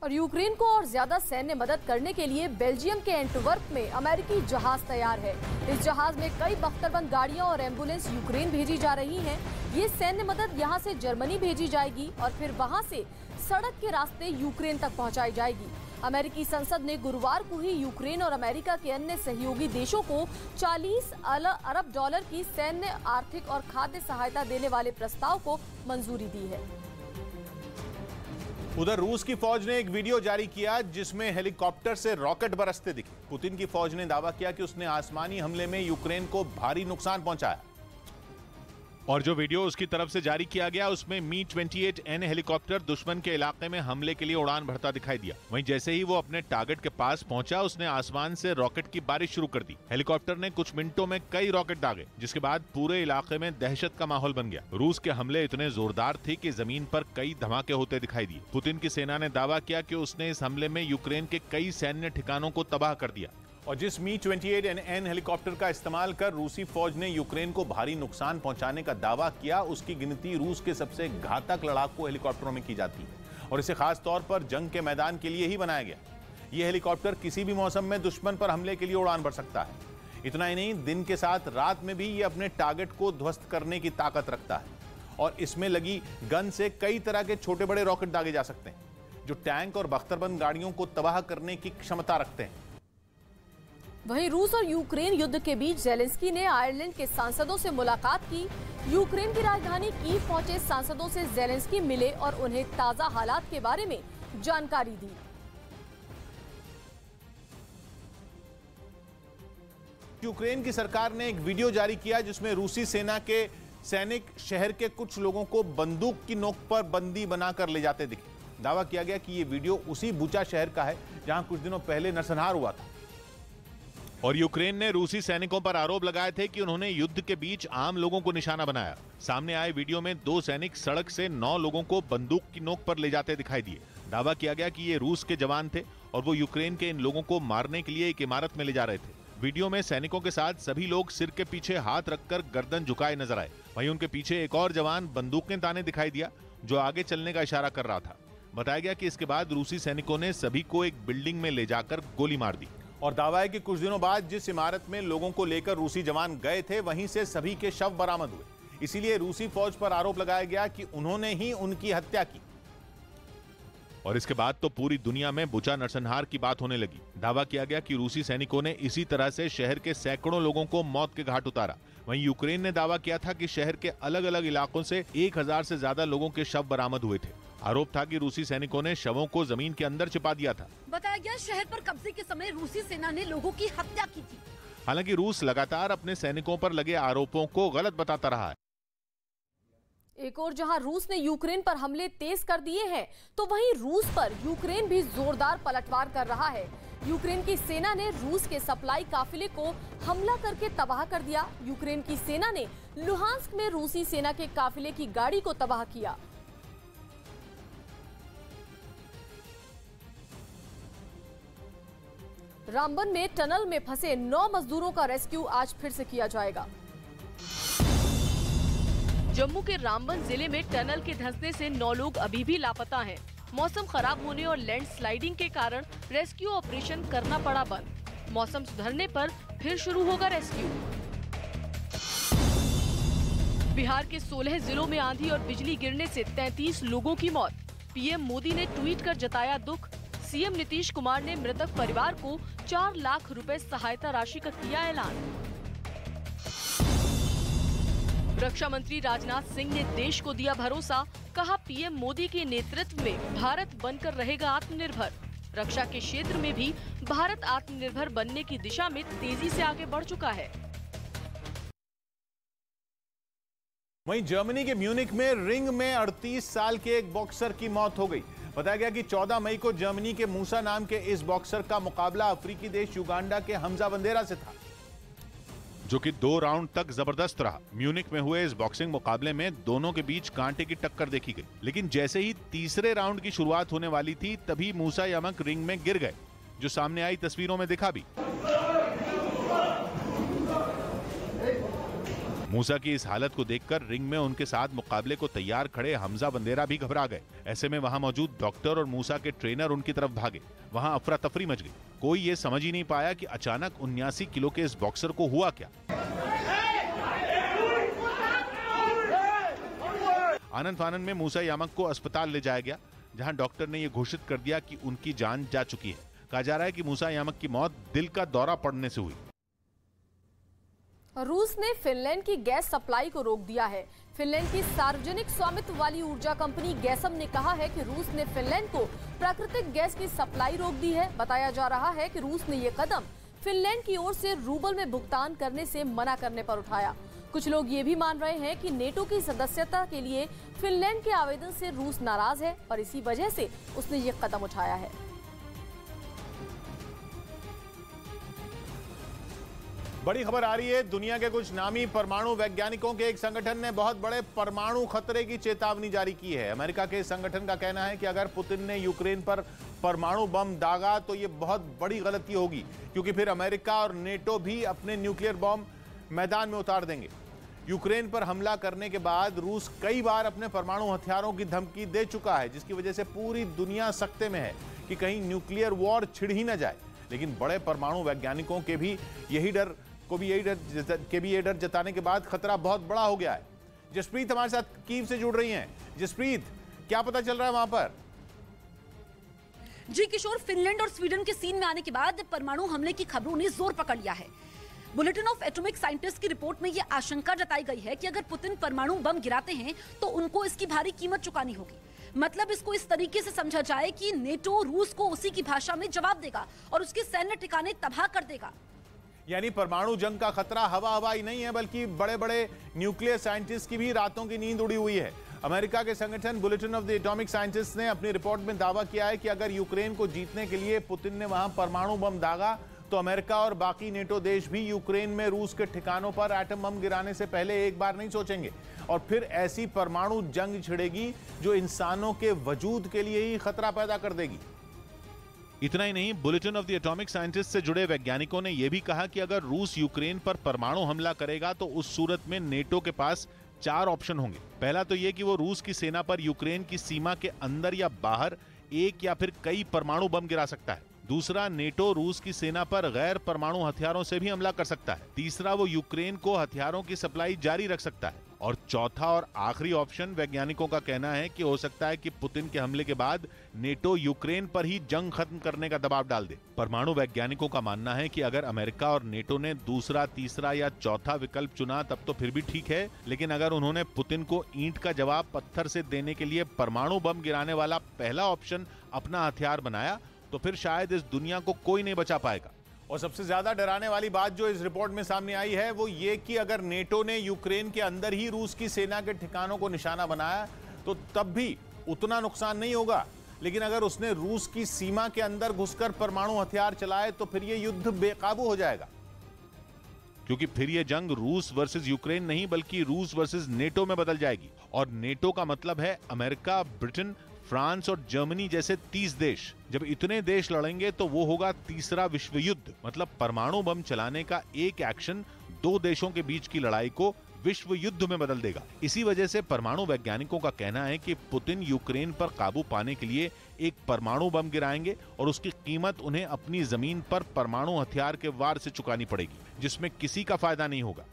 और यूक्रेन को और ज्यादा सैन्य मदद करने के लिए बेल्जियम के एंटवर्प में अमेरिकी जहाज तैयार है। इस जहाज में कई बख्तरबंद गाड़ियां और एम्बुलेंस यूक्रेन भेजी जा रही हैं। ये सैन्य मदद यहां से जर्मनी भेजी जाएगी और फिर वहां से सड़क के रास्ते यूक्रेन तक पहुंचाई जाएगी। अमेरिकी संसद ने गुरुवार को ही यूक्रेन और अमेरिका के अन्य सहयोगी देशों को 40 अरब डॉलर की सैन्य, आर्थिक और खाद्य सहायता देने वाले प्रस्ताव को मंजूरी दी है। उधर रूस की फौज ने एक वीडियो जारी किया जिसमें हेलीकॉप्टर से रॉकेट बरसते दिखे। पुतिन की फौज ने दावा किया कि उसने आसमानी हमले में यूक्रेन को भारी नुकसान पहुंचाया। और जो वीडियो उसकी तरफ से जारी किया गया उसमें Mi-28N हेलीकॉप्टर दुश्मन के इलाके में हमले के लिए उड़ान भरता दिखाई दिया। वहीं जैसे ही वो अपने टारगेट के पास पहुंचा उसने आसमान से रॉकेट की बारिश शुरू कर दी। हेलीकॉप्टर ने कुछ मिनटों में कई रॉकेट दागे, जिसके बाद पूरे इलाके में दहशत का माहौल बन गया। रूस के हमले इतने जोरदार थे कि जमीन पर कई धमाके होते दिखाई दिए। पुतिन की सेना ने दावा किया कि उसने इस हमले में यूक्रेन के कई सैन्य ठिकानों को तबाह कर दिया। और जिस Mi-28N हेलीकॉप्टर का इस्तेमाल कर रूसी फौज ने यूक्रेन को भारी नुकसान पहुंचाने का दावा किया, उसकी गिनती रूस के सबसे घातक लड़ाकू हेलीकॉप्टरों में की जाती है और इसे खास तौर पर जंग के मैदान के लिए ही बनाया गया। यह हेलीकॉप्टर किसी भी मौसम में दुश्मन पर हमले के लिए उड़ान भर सकता है। इतना ही नहीं, दिन के साथ रात में भी ये अपने टारगेट को ध्वस्त करने की ताकत रखता है और इसमें लगी गन से कई तरह के छोटे बड़े रॉकेट दागे जा सकते हैं जो टैंक और बख्तरबंद गाड़ियों को तबाह करने की क्षमता रखते हैं। वहीं रूस और यूक्रेन युद्ध के बीच जेलेंस्की ने आयरलैंड के सांसदों से मुलाकात की। यूक्रेन की राजधानी कीव पहुंचे सांसदों से जेलेंस्की मिले और उन्हें ताजा हालात के बारे में जानकारी दी। यूक्रेन की सरकार ने एक वीडियो जारी किया जिसमें रूसी सेना के सैनिक शहर के कुछ लोगों को बंदूक की नोक पर बंदी बनाकर ले जाते दिखे। दावा किया गया कि यह वीडियो उसी बुचा शहर का है जहां कुछ दिनों पहले नरसंहार हुआ था। और यूक्रेन ने रूसी सैनिकों पर आरोप लगाए थे कि उन्होंने युद्ध के बीच आम लोगों को निशाना बनाया। सामने आए वीडियो में 2 सैनिक सड़क से 9 लोगों को बंदूक की नोक पर ले जाते दिखाई दिए। दावा किया गया कि ये रूस के जवान थे और वो यूक्रेन के इन लोगों को मारने के लिए एक इमारत में ले जा रहे थे। वीडियो में सैनिकों के साथ सभी लोग सिर के पीछे हाथ रखकर गर्दन झुकाए नजर आए। वहीं उनके पीछे एक और जवान बंदूकें ताने दिखाई दिया जो आगे चलने का इशारा कर रहा था। बताया गया कि इसके बाद रूसी सैनिकों ने सभी को एक बिल्डिंग में ले जाकर गोली मार दी। और दावा है कि कुछ दिनों बाद जिस इमारत में लोगों को लेकर रूसी जवान गए थे वहीं से सभी के शव बरामद हुए। इसीलिए रूसी फौज पर आरोप लगाया गया कि उन्होंने ही उनकी हत्या की। और इसके बाद तो पूरी दुनिया में बुचा नरसंहार की बात होने लगी। दावा किया गया कि रूसी सैनिकों ने इसी तरह से शहर के सैकड़ों लोगों को मौत के घाट उतारा। वहीं यूक्रेन ने दावा किया था कि शहर के अलग अलग इलाकों से 1000 से ज्यादा लोगों के शव बरामद हुए थे। आरोप था कि रूसी सैनिकों ने शवों को जमीन के अंदर छिपा दिया था। बताया गया शहर पर कब्जे के समय रूसी सेना ने लोगों की हत्या की थी। हालांकि रूस लगातार अपने सैनिकों पर लगे आरोपों को गलत बताता रहा है। एक और जहां रूस ने यूक्रेन पर हमले तेज कर दिए हैं, तो वहीं रूस पर यूक्रेन भी जोरदार पलटवार कर रहा है। यूक्रेन की सेना ने रूस के सप्लाई काफिले को हमला करके तबाह कर दिया। यूक्रेन की सेना ने लुहांस्क में रूसी सेना के काफिले की गाड़ी को तबाह किया। रामबन में टनल में फंसे 9 मजदूरों का रेस्क्यू आज फिर से किया जाएगा। जम्मू के रामबन जिले में टनल के धंसने से 9 लोग अभी भी लापता हैं। मौसम खराब होने और लैंडस्लाइडिंग के कारण रेस्क्यू ऑपरेशन करना पड़ा बंद। मौसम सुधरने पर फिर शुरू होगा रेस्क्यू। बिहार के 16 जिलों में आंधी और बिजली गिरने से 33 लोगों की मौत। पीएम मोदी ने ट्वीट कर जताया दुख। सीएम नीतीश कुमार ने मृतक परिवार को 4 लाख रुपए सहायता राशि का किया ऐलान। रक्षा मंत्री राजनाथ सिंह ने देश को दिया भरोसा, कहा पीएम मोदी के नेतृत्व में भारत बनकर रहेगा आत्मनिर्भर। रक्षा के क्षेत्र में भी भारत आत्मनिर्भर बनने की दिशा में तेजी से आगे बढ़ चुका है। वहीं जर्मनी के म्यूनिक में रिंग में 38 साल के एक बॉक्सर की मौत हो गई। बताया गया कि 14 मई को जर्मनी के मूसा नाम के इस बॉक्सर का मुकाबला अफ्रीकी देश युगांडा के हमजा बंदेरा से था, जो कि 2 राउंड तक जबरदस्त रहा। म्यूनिक में हुए इस बॉक्सिंग मुकाबले में दोनों के बीच कांटे की टक्कर देखी गई, लेकिन जैसे ही तीसरे राउंड की शुरुआत होने वाली थी तभी मूसा यमक रिंग में गिर गए, जो सामने आई तस्वीरों में दिखा भी। मूसा की इस हालत को देखकर रिंग में उनके साथ मुकाबले को तैयार खड़े हमजा बंदेरा भी घबरा गए। ऐसे में वहां मौजूद डॉक्टर और मूसा के ट्रेनर उनकी तरफ भागे। वहां अफरा तफरी मच गई। कोई ये समझ ही नहीं पाया कि अचानक 79 किलो के इस बॉक्सर को हुआ क्या। आनंद फानन में मूसा यामक को अस्पताल ले जाया गया, जहां डॉक्टर ने यह घोषित कर दिया कि उनकी जान जा चुकी है। कहा जा रहा है कि मूसा यामक की मौत दिल का दौरा पड़ने से हुई। रूस ने फिनलैंड की गैस सप्लाई को रोक दिया है। फिनलैंड की सार्वजनिक स्वामित्व वाली ऊर्जा कंपनी गैसम ने कहा है कि रूस ने फिनलैंड को प्राकृतिक गैस की सप्लाई रोक दी है। बताया जा रहा है कि रूस ने ये कदम फिनलैंड की ओर से रूबल में भुगतान करने से मना करने पर उठाया। कुछ लोग ये भी मान रहे हैं कि नेटो की सदस्यता के लिए फिनलैंड के आवेदन से रूस नाराज है और इसी वजह से उसने ये कदम उठाया है। बड़ी खबर आ रही है। दुनिया के कुछ नामी परमाणु वैज्ञानिकों के एक संगठन ने बहुत बड़े परमाणु खतरे की चेतावनी जारी की है। अमेरिका के संगठन का कहना है कि अगर पुतिन ने यूक्रेन पर परमाणु बम दागा तो यह बहुत बड़ी गलती होगी, क्योंकि फिर अमेरिका और नेटो भी अपने न्यूक्लियर बम मैदान में उतार देंगे। यूक्रेन पर हमला करने के बाद रूस कई बार अपने परमाणु हथियारों की धमकी दे चुका है, जिसकी वजह से पूरी दुनिया सख्ते में है कि कहीं न्यूक्लियर वॉर छिड़ ही न जाए। लेकिन बड़े परमाणु वैज्ञानिकों के भी यही डर जताने के बाद खतरा बहुत बड़ा हो गया है। जसप्रीत हमारे साथ कीव से जुड़ रही हैं। जसप्रीत, क्या पता चल रहा है वहां पर? जी किशोर, फिनलैंड और स्वीडन के सीन में आने के बाद परमाणु हमले की खबरों ने जोर पकड़ लिया है। बुलेटिन ऑफ एटॉमिक साइंटिस्ट की रिपोर्ट में यह आशंका जताई गई है कि अगर पुतिन परमाणु बम गिराते हैं तो उनको इसकी भारी कीमत चुकानी होगी। मतलब इसको इस तरीके से समझा जाए कि नेटो रूस को उसी की भाषा में जवाब देगा और उसके सैन्य ठिकाने तबाह कर देगा। यानी परमाणु जंग का खतरा हवा ही नहीं है, बल्कि बड़े बड़े न्यूक्लियर साइंटिस्ट की भी रातों की नींद उड़ी हुई है। अमेरिका के संगठन bulletin of the atomic scientist ने अपनी रिपोर्ट में दावा किया है कि अगर यूक्रेन को जीतने के लिए पुतिन ने वहां परमाणु बम दागा तो अमेरिका और बाकी नेटो देश भी यूक्रेन में रूस के ठिकानों पर एटम बम गिराने से पहले एक बार नहीं सोचेंगे, और फिर ऐसी परमाणु जंग छिड़ेगी जो इंसानों के वजूद के लिए ही खतरा पैदा कर देगी। इतना ही नहीं, bulletin of the atomic scientist से जुड़े वैज्ञानिकों ने यह भी कहा कि अगर रूस यूक्रेन पर परमाणु हमला करेगा तो उस सूरत में नेटो के पास 4 ऑप्शन होंगे। पहला तो यह कि वो रूस की सेना पर यूक्रेन की सीमा के अंदर या बाहर एक या फिर कई परमाणु बम गिरा सकता है। दूसरा, नेटो रूस की सेना पर गैर परमाणु हथियारों से भी हमला कर सकता है। तीसरा, वो यूक्रेन को हथियारों की सप्लाई जारी रख सकता है। और चौथा और आखिरी ऑप्शन वैज्ञानिकों का कहना है कि हो सकता है कि पुतिन के हमले के बाद नेटो यूक्रेन पर ही जंग खत्म करने का दबाव डाल दे। परमाणु वैज्ञानिकों का मानना है कि अगर अमेरिका और नेटो ने दूसरा, तीसरा या चौथा विकल्प चुना तब तो फिर भी ठीक है, लेकिन अगर उन्होंने पुतिन को ईंट का जवाब पत्थर से देने के लिए परमाणु बम गिराने वाला पहला ऑप्शन अपना हथियार बनाया तो फिर शायद इस दुनिया को कोई नहीं बचा पाएगा। और सबसे ज्यादा डराने वाली बात जो इस रिपोर्ट में सामने आई है वो ये कि अगर नेटो ने यूक्रेन के अंदर ही रूस की सेना के ठिकानों को निशाना बनाया तो तब भी उतना नुकसान नहीं होगा, लेकिन अगर उसने रूस की सीमा के अंदर घुसकर परमाणु हथियार चलाए तो फिर ये युद्ध बेकाबू हो जाएगा, क्योंकि फिर ये जंग रूस वर्सेस यूक्रेन नहीं बल्कि रूस वर्सेस नेटो में बदल जाएगी। और नेटो का मतलब है अमेरिका, ब्रिटेन, फ्रांस और जर्मनी जैसे 30 देश। जब इतने देश लड़ेंगे तो वो होगा तीसरा विश्व युद्ध। मतलब परमाणु बम चलाने का एक एक्शन 2 देशों के बीच की लड़ाई को विश्व युद्ध में बदल देगा। इसी वजह से परमाणु वैज्ञानिकों का कहना है कि पुतिन यूक्रेन पर काबू पाने के लिए एक परमाणु बम गिराएंगे और उसकी कीमत उन्हें अपनी जमीन पर परमाणु हथियार के वार से चुकानी पड़ेगी, जिसमें किसी का फायदा नहीं होगा।